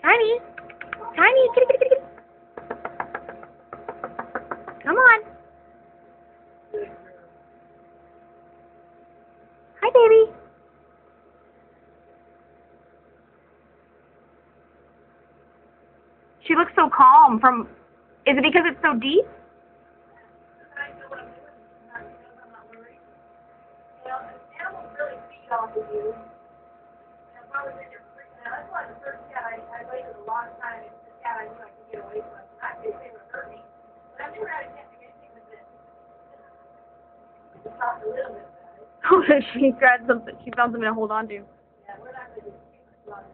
Tiny. Tiny. Kitty, kitty, kitty, kitty. Come on. Hi, baby. She looks so calm from... Is it because it's so deep? Animals really feed off of you. And if I was in there freaking out, that's why the first cat I waited a long time. It's the cat I knew I could get away from. Not because they would hurt me, but I've never had a cat do anything with it. Just talk a little bit about it. Oh, she grabbed something. She found something to hold on to. Yeah, we're not going to do too much.